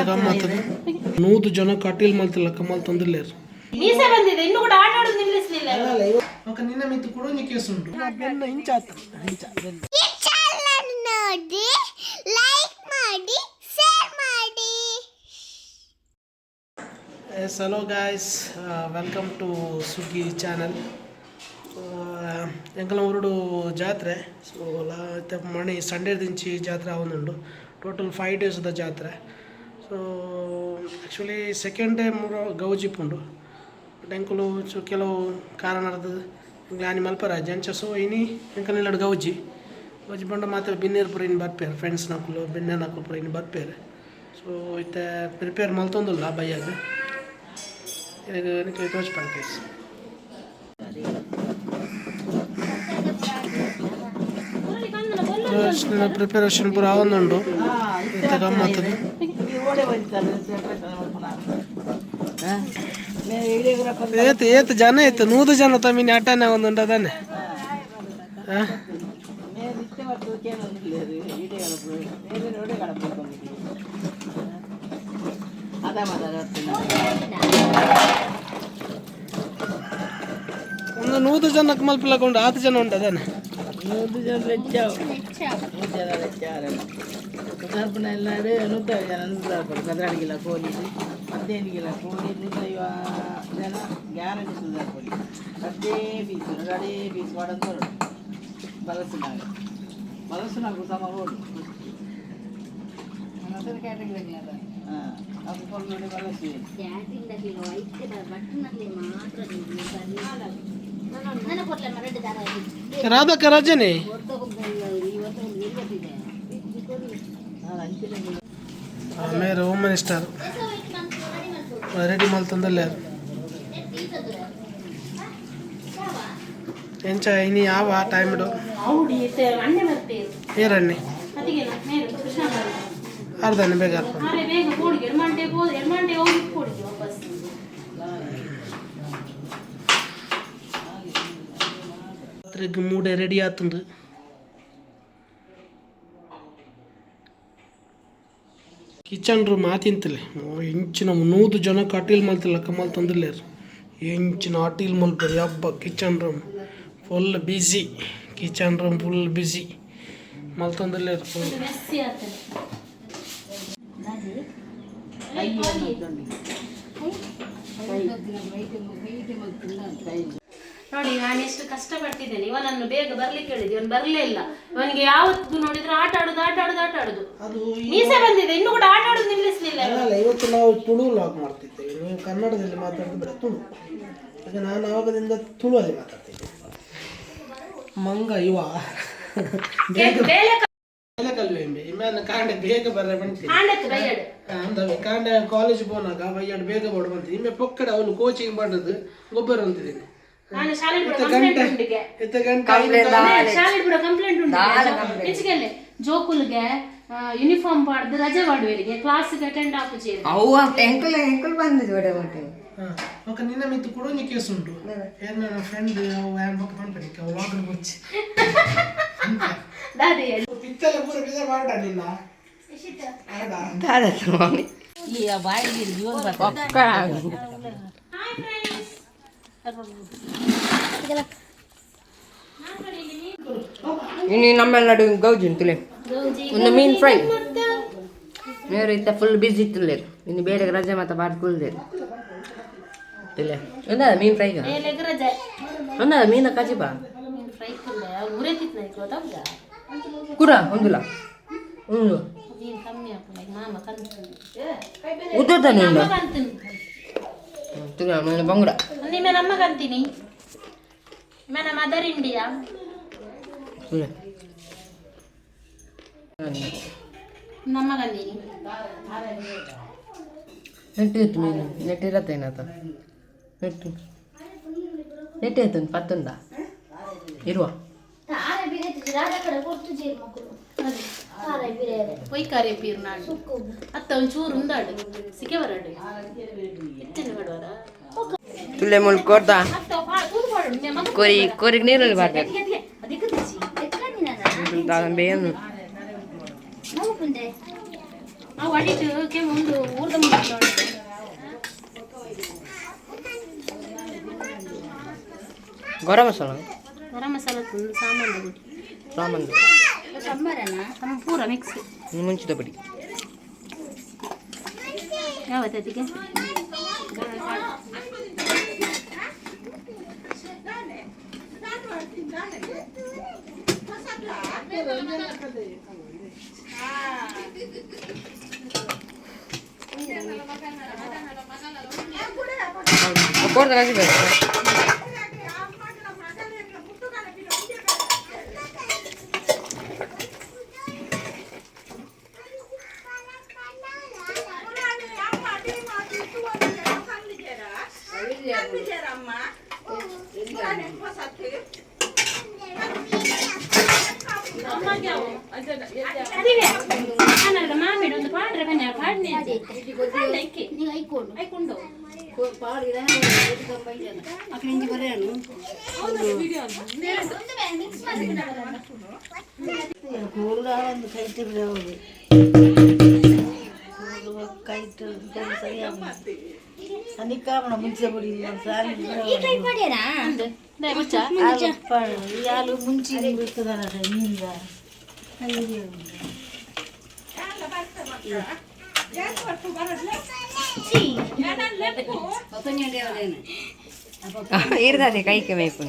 ಗಮ್ಮತ್ತದು 100 ಜನ ಕಟೀಲ್ ಮಲ್ತಿಲ್ಲ ಕಮಲ್ ತೊಂದಿಲ್ಲೇರು ಮೀಸೆ ಬಂದಿದೆ ಇನ್ನು ಕೂಡ ಆಟ ಆಡೋದು ನಿಲ್ಲಿಸಲಿಲ್ಲ ಓಕೆ ನಿನ್ನ ಮಿತ್ತು ಕೂಡ ಒಂದು ಕೇಸ್ ಉಂಟು ಬೆನ್ನ ಇಂಚಾತ ಈ ಚಾನಲ್ ನೋಡಿ ಲೈಕ್ ಮಾಡಿ ಶೇರ್ ಮಾಡಿ. Yes, hello guys, welcome to Sugi channel. ಎಂಕಲ ಊರುಡು ಜಾತ್ರೆ ಸೊ ಮಣಿ ಸಂಡೇ ದಿಂಚಿ ಜಾತ್ರೆ ಆವೊಂದುಂಡು ಟೋಟಲ್ 5 days ಜಾತ್ರೆ. ಸೊ ಆ್ಯಕ್ಚುಲಿ ಸೆಕೆಂಡ್ ಡೇ ಮೂರು ಗೌಜಿಪ್ಪುಂಡು ಬಟ್ ಎಂಕಲು ಕೆಲವು ಕಾರಣದ ಗ್ಲಾನಿ ಮಲ್ಪರ ಜಂಚ ಸೊ ಇನಿ ಎಂಕಲ್ ಇಲ್ಲಡು ಗೌಜಿ ಬಂಡು ಮಾತ್ರ ಬಿನ್ನೀರು ಪುರ ಇನ್ನು ಬರ್ಪೇರು ಫ್ರೆಂಡ್ಸ್ ನಕಲು ಬೆಣ್ಣೆ ನಕಲು ಪುರ ಇನ್ನು ಬರ್ಪೇರು. ಸೊ ಇತ್ತೆ ಪ್ರಿಪೇರ್ ಮಲ್ತೊಂದಿಲ್ಲ ಬೈಯಾಗ ಈಗ ನಿಮಗೆ ತೋರಿಸ್ಪಾಡು ಕೇಸ್ ಪ್ರಿಪರೇಷನ್ ಪೂರ ಆವೊಂದುಂಡು ಇತ್ತೆ ಗಮ್ಮತ್ತದು ಏತ್ ಜನ ಇತ್ತು 100 ಜನ ತಮ್ಮಿನಿ ಆಟನೇ ಒಂದುಂಟು ಅದಾನೆ ಒಂದು 100 ಜನಕ್ಕೆ ಮಲ್ಪಿಲ್ಲಕೊಂಡು 10 ಜನ ಉಂಟು ಅದಾನೆ 100 ಜನ ಕರ್ಪಣ ಎಲ್ಲ 150 ಜನ ಕದ್ರಾಡಿಗಿಲ್ಲ ಕೋಲಿ 15 ಕೋಲಿ 150 ಜನ ಗ್ಯಾರಂಟಿ ಸುಧಾರ ಕೋಲಿ ಅದೇ ಪೀಸ್ ಮಾಡೋದು ಬಲಸಿನಾಗ ಸಮ ರೋಡ್ ಕ್ಯಾಟರಿಂಗ್ ಅದು ನೋಡಿ ಬಲಸಿ ರಾಧಕ್ಕ ರಜನೆ ಮೇರೆ ಹೋಮ್ ಮಿನಿಸ್ಟರ್ ರೆಡಿ ಮಲ್ತಂದಲ್ಲ ಎಂಚ ಇನಿ ಯಾವ ಟೈಮ್ ಇಡು ಏರಣ್ಣೆ ಅರ್ಧಣ್ಣೆ ಬೇಗ ರಾತ್ರಿಗೆ ಮೂಡೆ ರೆಡಿ ಆತಂದು ಕಿಚನ್ ರೂಮ್ ಆತಿಂತಲೆ ಇಂಚಿನ 100 ಜನ ಅಟೀಲ್ ಮಲ್ತಿಲ್ಲ ಕಮಲ್ ತಂದಿಲ್ಲೇರು ಇಂಚಿನ ಅಟೀಲ್ ಮಲ್ಪೇರು ಹಬ್ಬ kitchen room full busy kitchen room full busy ಮಲ್ತಂದಿಲ್ಲೇರು ಫುಲ್ ನೋಡಿ ನಾನು ಎಷ್ಟು ಕಷ್ಟಪಟ್ಟಿದ್ದೇನೆ ಇವನನ್ನು ಬೇಗ ಬರ್ಲಿಕ್ಕೆ ಹೇಳಿದೆ ಇವನು ಬರಲೇ ಇಲ್ಲ ಇವನಿಗೆ ಯಾವತ್ತು ನೋಡಿದ್ರೆ ಆಟ ಆಡುದು ಮೀಸೆ ಬಂದಿದೆ ಇನ್ನು ಕೂಡ ಆಟ ಆಡುದು ನಿಲ್ಲಿಸಲಿಲ್ಲ. ಇವತ್ತು ನಾವು ತುಳು ಲಾಗ್ ಮಾಡ್ತಿದ್ದೇವೆ ನೀವು ಕನ್ನಡದಲ್ಲಿ ಮಾತಾಡಿದ್ರೆ ತುಳು ಈಗ ನಾನು ಆವಾಗದಿಂದ ತುಳುವಲ್ಲಿ ಮಾತಾಡ್ತಿದ್ದೆ ಮಂಗ ಇವ ಕಾಂಡೆ ಬೇಗ ಬರ್ರೆ ಬಂತೀನಿ ಕಾಂಡೆ ಕಾಲೇಜ್ ಹೋನಾಗ ಬೈಯಾಡು ಬೇಗ ಬೋರ್ಡ್ ಬಂತೀನಿ ಇಮ್ಮೆ ಪೊಕ್ಕಡೆ ಅವನು ಕೋಚಿಂಗ್ ಮಾಡೋದು ಗೊಬ್ಬರ ಅಂತಿದ್ದೀನಿ ಜೋಕುಲ್ಗೆ ಯೂನಿಫಾರ್ಮ್ ಪಾಡ್ದು ರಜೆ ಮಾಡುವರಿಗೆ ಕ್ಲಾಸ್ಗೆ ಅಟೆಂಡ್ ಆಪುಜಿ ఒక నిన్న మిత్తు కూడా నీ కేసు ఉంటు ఏన ఫ్రెండ్ వ్యాన్ బుక్ పంపని క వాగన్ వచ్చి దాది పిత్తల పూర పిల్ల వాడ నిన్న ఇషిత ఆడా దాదా స్వామి ఈ బాయి జీవన్ బత ఒక్క hi friends ini namanya ada gaujin tuh le untuk main fry mere itu full busy tuh le ini beda kerja mata bar kul le tuh le ada main fry kan le kerja ada main nak aja bang main fry tuh le udah kita ikut tahu nggak kurang undula undu ini kami apa lagi mama kan udah dah nunda mama kantin tuh le mana bang udah ini mana mama kantin nih mana mother India tuh le ನಮ್ಮ ಗಂದಿನಿ net ಇತ್ತು ಮೀನು net ಇರತ್ತೇನತ net ಇತ್ತು 10 ಉಂಟಾ ಇರುವ ಒಯ್ಕಾರೆ peer ನಾಡು ಅತ್ತ ಒಂಚೂರು ಉಂದಾಡು ಸಿಕ್ಕೆ ಬರಡು ಹೆಚ್ಚಿನ ಬಡವರ ತುಲ್ಲೆ ಮುಲ್ ಕೊಡ್ತಾ ಕೊರಿಗೆ ನೀರಲ್ಲಿ ಬರ್ಬೇಕು ಬೇನು ನಾವು ಅಡಿಟಕ್ಕೆ ಒಂದು ಊರ್ದ ಮುಂದೆ ಗರಂ ಮಸಾಲ ಗರಂ ಮಸಾಲ ಒಂದು ಸಾಮಾನು ಪೂರ ಮಿಕ್ಸ್ ಮುಂಚಿತ ಪಡಿ ಯಾವತ್ತಿಗೆ ಕೊಡ್ದ ಹಾಕಿ ಬೇಡ ಮಾಮಿಡಿ ಒಂದು ಪಾಡ್ರೆ ಬನ್ನಿ ಪಾಡ್ನೆ ನೀವು ಐಕೊಂಡು ಮುಂಚೆ ಇರ್ತದೆ ಕೈಕೆ ಮೇಪು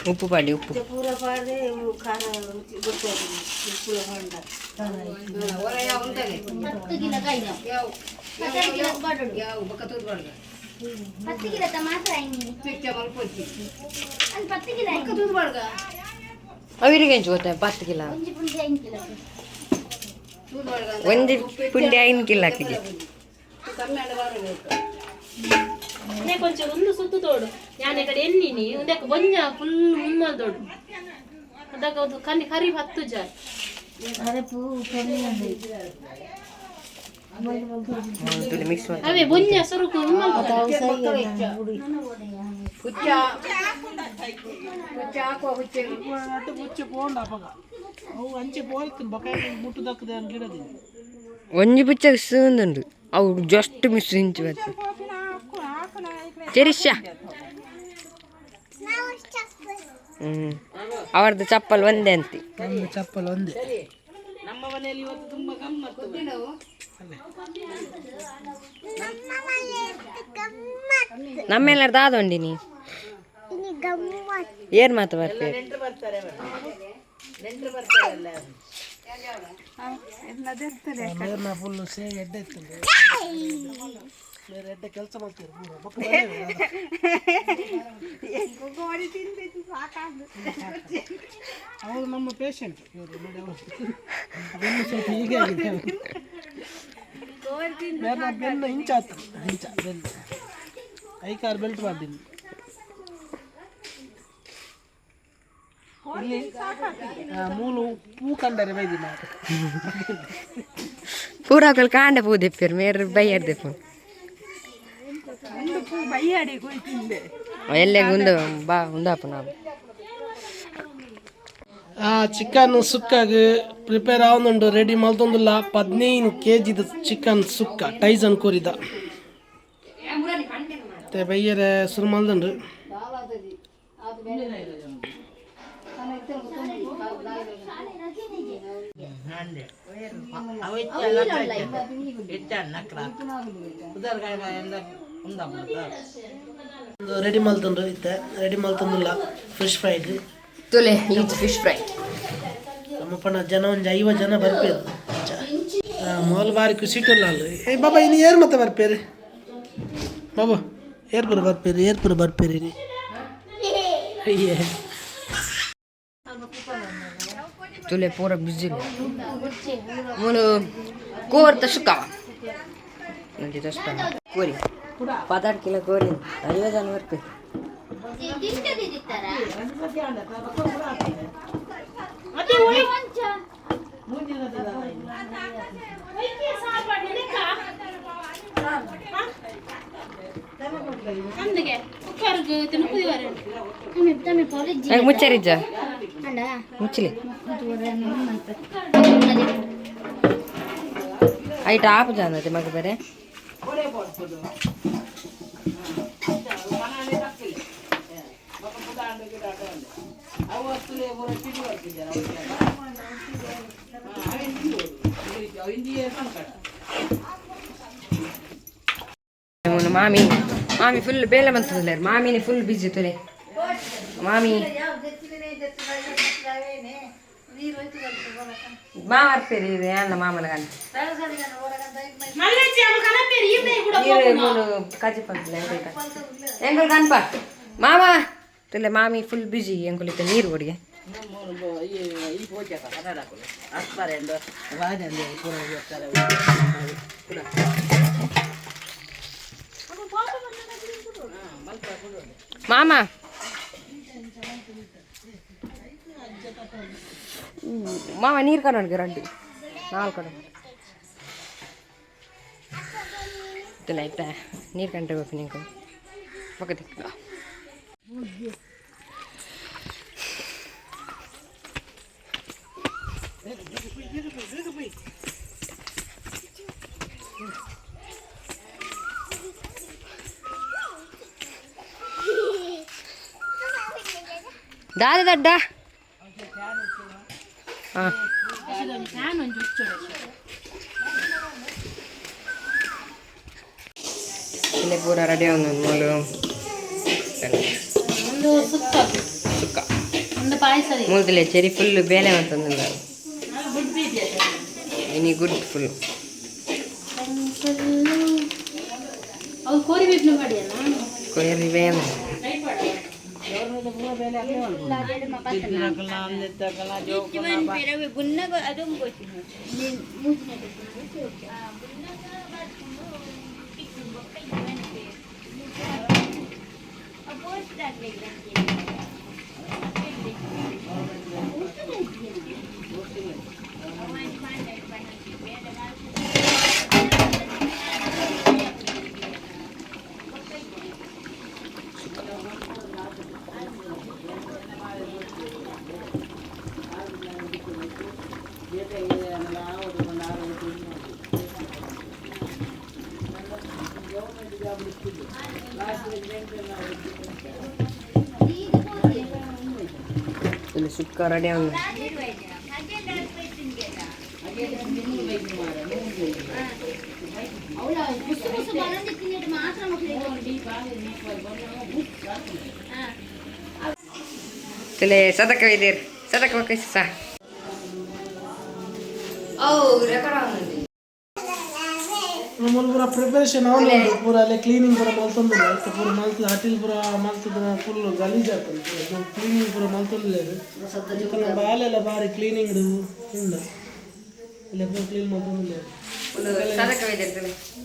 ಉಪ್ಪು ಪಾಡಿ ಉಪ್ಪು ಪೂರ ಪಾಡ್ರೆ ಖಾರ ರುಚಿ ಗೊತ್ತಾಗ್ತದೆ ಉಪ್ಪುಳ ಪಾಂಡ 10 ಕಿಲೋ ಕೈ ನಾವು 10 ಕಿಲೋ ಬಾಡುಡು ಯಾವ 10 ಕಿಲೋ ಮಾತ್ರ ಐನಿ ಅಲ್ಲಿ 10 ಕಿಲೋ ಐನಿ ಅವರಿಗೆ ಹೆಂಚು ಗೊತ್ತಾ 10 ಕಿಲೋ ಒಂಜಿ ಪುಂಡಿ 5 ಕಿಲೋ ಒಂದು ಪುಂಡಿ 5 ಕಿಲೋ ಹಾಕಿದೆ కొంచెం ಒಂದು ಸುತ್ತು ತೋಡು ಯಾನೆ ಕಡೆ ಎನ್ನಿನಿ ಒಂದಕ್ಕೆ ಒಂಜ ಫುಲ್ ಮುಮ್ಮಲ್ ತೋಡು ಅದಕ್ಕೆ ಅದು ಕನ್ನಿ ಕರಿ 10 ಜಾರ್ ಅರೆ ಪೂ ಕಮ್ಮಿ ಅಂದ್ರೆ ಮಿಕ್ಸ್ ಮಾಡಿ ಅವೇ ಬೊಂಜ ಸುರುಕು ಮುಮ್ಮಲ್ ಒಂಜಿ ಬುಚ್ಚ ಸುಂದುಂಡು ಅವು ಜಸ್ಟ್ ಮಿಸ್ ಇಂಚು ಬರ್ತದೆ ಚೆರಿಷ ಅವರದ್ದು ಚಪ್ಪಲ್ ಒಂದೇ ಅಂತಿ ನಮ್ದು ಚಪ್ಪಲ್ ಒಂದೇ ನಮ್ಮೆಲ್ಲರ ದಾದೊಂಡಿನಿ ಏನ್ ಮಾತು ಬರ್ತೀವಿ ಫುಲ್ ಸೇಮ್ ಎಡ್ಡೆ ಇತ್ತು ಎಡ್ಡೆ ಕೆಲಸ ಮಾಡ್ತೀವಿ ಅವರು ನಮ್ಮ ಪೇಷಂಟ್ ಇವರು ನೋಡಿ ಬೆನ್ನು ಸ್ವಲ್ಪ ಹೀಗೆ ಆಗಿದೆ ಬೆನ್ನು ಇಂಚಾತು ಇಂಚ ಬೆನ್ನು ಐಕಾರ್ ಬೆಲ್ಟ್ ಮಾಡಿದ್ದೀನಿ ಇಲ್ಲಿ ಮೂಲು ಪೂ ಕಂಡರೆ ಬೈದಿನ ಪೂರಾಕಲ್ ಕಾಂಡೆ ಪೂ ದೆಪ್ಪೇರು ಮೇರೆ ಬೈಯರ್ ದೆಪ್ಪು ಎಲ್ಲೇ ಉಂದು ಬಾ ಉಂದಾಪ ನಾವು ಚಿಕನ್ ಸುಕ್ಕಾಗ ಪ್ರಿಪೇರ್ ಆವೊಂದುಂಡು ರೆಡಿ ಮಲ್ತೊಂದುಲ್ಲ 15 kg ಚಿಕನ್ ಸುಕ್ಕ ಟೈಸನ್ ಕೋರಿದ ಮತ್ತೆ ಬೈಯರೆ ಸುರು ಮಲ್ದುಂಡು ರೆಡಿ ಮಲ್ತುಂಡು ಇತ್ತೆ ರೆಡಿ ಮಲ್ತೊಂದುಲ್ಲ ಫಿಶ್ ಫ್ರೈಡ್ ತುಲೆ ಈಚ್ ಫಿಶ್ ಫ್ರೈ ನಮ್ಮ ಪಣ ಜನ ಒಂದು 50 ಜನ ಬರ್ಪೇರು ಮೊದಲು ಬಾರಿ ಖುಷಿಟ್ಟಲ್ಲ ಅಲ್ಲ ಏ ಬಾಬಾ ಇನ್ನು ಏರ್ ಮತ್ತೆ ಬರ್ಪೇರಿ ಬಾಬಾ ಏರ್ಪುರ ಬರ್ಪೇರಿ ನೀ ಅಯ್ಯೇ ತುಲೆ ಪೂರ ಬಿಸಿ ಮೂನು ಕೋರ್ತ ಸುಕ್ಕ ನೋಡಿ ದಷ್ಟ ಕೋರಿ 10 ಕಿಲೋ ಕೋರಿ 50 ಜನ ಬರ್ಬೇಕು ಮತ್ತೆ అందుకే కుక్కర్కి తినుకుది వారు ముచ్చరిజ్జ ముచ్చలి ಐಟ್ ಆಪ್ ಜಾನತೆ ಮಗ ಬೇರೆ ಮಾಮಿ ಮಾಮಿ ಫುಲ್ ಬೇಲೆ ಬಂತಲ್ಲ ಮಾಮಿನಿ ಫುಲ್ ಬಿಜಿ ತುಲೆ ಮಾಮಿ ಮಾರ್ಪೇರಿ ಇದೆ ಅಲ್ಲ ಮಾಮನ ಗಂಡ ಕಾಜಿ ಪಂಚಲ ಎಂಗಲ್ ಕನ್ಪ ಮಾಮ ತುಲೆ ಮಾಮಿ ಫುಲ್ ಬಿಜಿ ಎಂಗುಲಿತ ನೀರು ಒಡಿಗೆ ಮಾಮ ಮಾಮ ನೀರು ಕಣ್ಣಗೆ ರಂಡಿ ನಾಲ್ಕು ಗೊತ್ತಿಲ್ಲ ಆಯ್ತಾ ನೀರು ಕಂಡ್ರೆ ಬೇಕು ನಿಂಗೆ ಪಕ್ಕದ ದಾದ ದಡ್ಡ ಹಾಂ ಇಲ್ಲೇ ಪೂರ ರೆಡಿ ಒಂದು ಮೂಲು ಒಂದು ಸುಕ್ಕ ಸುಕ್ಕ ಒಂದು ಪಾಯಸ ಮೂಲ್ದಿಲ್ಲ ಚೆರಿ ಫುಲ್ ಬೇಲೆ ಅಂತಂದಿಲ್ಲ ಇನಿ ಗುಡ್ ಫುಲ್ ಅವ್ರು ಕೋರಿ ಬಿಟ್ಟು ಮಾಡಿಯಲ್ಲ ಕೊಯ್ರಿ ಬೇನ ಇಲ್ಲಿ ಸುಕ್ಕ ರೆಡಿ ಅವನು ತಲೆ ಸದಕ ಇದ್ದೀರಿ ಸದಕ ಕೈಸಿ ಸಹ ನಮ್ಮಲ್ಲಿ ಪೂರ ಪ್ರಿಪರೇಷನ್ ಅವನು ಪೂರ ಅಲ್ಲೇ ಕ್ಲೀನಿಂಗ್ ಪೂರ ಮಲ್ತೊಂದಿಲ್ಲ ಆಯ್ತು ಪೂರ ಮಲ್ತು ಹಟಿಲ್ ಪೂರ ಮಲ್ತದ ಫುಲ್ ಗಲೀಜ್ ಆಗ್ತದೆ ಕ್ಲೀನಿಂಗ್ ಪೂರ ಮಲ್ತೊಂದಿಲ್ಲ ಇದು ಬಾಲೆಲ್ಲ ಭಾರಿ ಕ್ಲೀನಿಂಗ್ ಇಲ್ಲ ಇಲ್ಲ ಪೂರ ಕ್ಲೀನ್ ಮಲ್ತೊಂದಿಲ್ಲ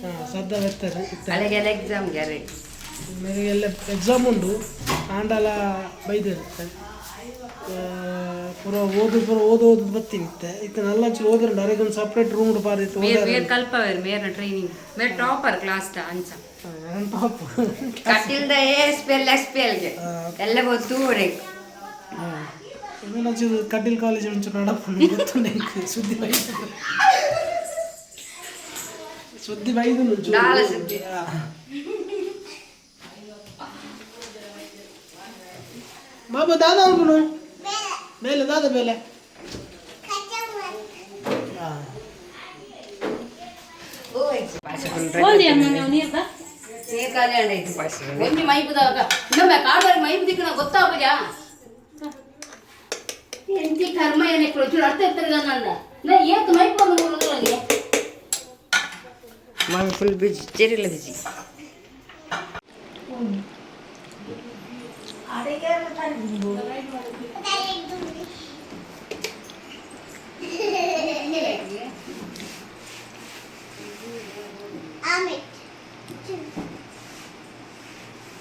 ಹಾಂ ಸದ್ದ ಬರ್ತಾರೆ ಎಕ್ಸಾಮ್ ನನಗೆಲ್ಲ ಎಕ್ಸಾಮ್ ಉಂಟು ಆಂಡಲ ಬೈದಿರುತ್ತೆ ಪೂರ ಓದು ಬರ್ತೀನಿ ಇತ್ತು ನಲ್ಲ ಓದ್ರೆ ಡೈರೆಕ್ಟ್ ಸಪ್ರೇಟ್ ರೂಮ್ ಪಾರಿತ್ತು ಕಲ್ಪವೇರು ಮೇರ್ನ ಟ್ರೈನಿಂಗ್ ಮೇರ್ ಟಾಪರ್ ಕ್ಲಾಸ್ ಅಂಚ ಟಾಪ್ ಕಟ್ಟಿಲ್ದ ಎಸ್ಪೆಲ್ಗೆ ಎಲ್ಲ ಗೊತ್ತು ಕಟೀಲ್ ಕಾಲೇಜ್ ಒಂಚೂರು ನಡಪ್ಪ ಗೊತ್ತುಂಡೆ ಸುದ್ದಿ ಬೈದು ಸುದ್ದಿ ಬಾಬಾ ದಾದ ಅನ್ಕೊನು ಮೇಲೆ ದಾದ ಮೇಲೆ ಕರ್ಮ ಏನಕ್ಕೆ ಅರ್ಥ ಇರ್ತಾರೆ ಏತ್ ಮೈಪ್ ಬಂದು ಮಾಮಿ ಫುಲ್ ಬಿಜಿ ಚೆರಿಲ್ಲ ಬಿಜಿ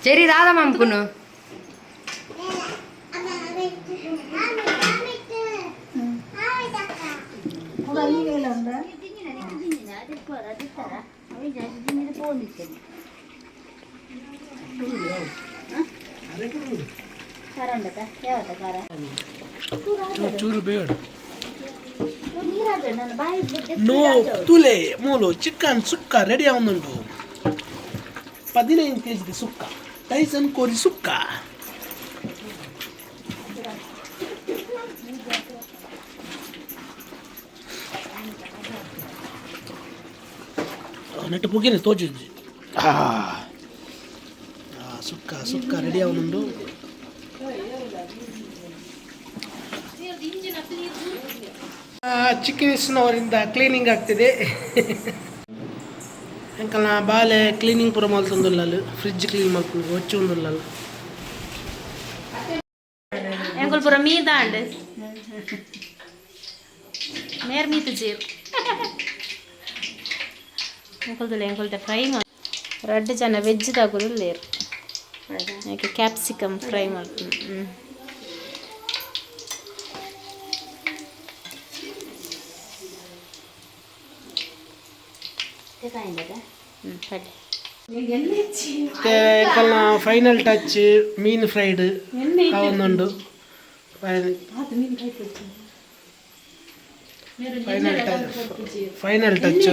చెరి రాదా మమ్మకును ಚೂರು ಬೇಡ ನೋ ತುಲೆ ಮೂಲು ಚಿಕನ್ ಸುಕ್ಕ ರೆಡಿ ಆಗುന്നുಂಟು 15 kg ಸುಕ್ಕ ಟೈಸನ್ ಕೋರಿ ಸುಕ್ಕ ನೆಟ್ಟು ಪುಗಿನ ತೋಚಿದ್ದಿ ಸುಕ್ಕ ಸುಕ್ಕ ರೆಡಿ ಆಗುന്നുಂಟು ಚಿಕ್ಕನಿಸ್ನವರಿಂದ ಕ್ಲೀನಿಂಗ್ ಆಗ್ತಿದೆ ಅಂಕಲ್ ನಾ ಬಾಲೆ ಕ್ಲೀನಿಂಗ್ ಪೂರ ಮಲ್ತೊಂದುಲ್ಲ ಫ್ರಿಡ್ಜ್ ಕ್ಲೀನ್ ಮಾಡ್ಕೊಂಡು ಹೊಚ್ಚಿ ಒಂದುಲ್ಲ ಎಂಕುಲ್ ಪೂರ ಮೀದಾಂಡ್ ಮೇರ್ ಮೀತು ಜೀರು ಎಂಕುಲ್ತೆ ಫ್ರೈ ಮಾಡಿ ರೆಡ್ ಜನ ವೆಜ್ ತಗೋದಿಲ್ಲೇರು ಯಾಕೆ ಕ್ಯಾಪ್ಸಿಕಮ್ ಫ್ರೈ ಮಾಡ್ತೀನಿ ಅಂಕಲ್ನ ಫೈನಲ್ ಟಚ್ ಮೀನು ಫ್ರೈಡ್ ಒಂದುಂಡು ಫೈನಲ್ ಟಚ್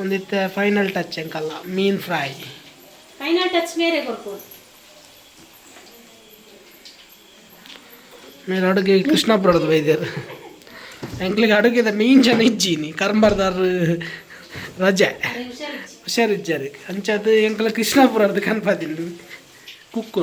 ಒಂದಿತ್ತೆ ಫೈನಲ್ ಟಚ್ ಅಂಕಲ್ಲ ಮೀನ್ ಫ್ರೈ ಫೈನಲ್ ಟಚ್ ಬೇರೆ ಕೊಡ್ಬೋದು మీరు అడుగు కృష్ణాపురం వైద్యరు ఎంకలికి అడుగుదా మెయిన్ జన ఇచ్చి కరంబర్దారు రజ ಹುಷಾರಿದ್ದಾರೆ ಅಂಚದು ಎಂಕಲ ಕೃಷ್ಣಾಪುರದ ಕನ್ಪದಿಲ್ಲ ಕುಕ್ಕು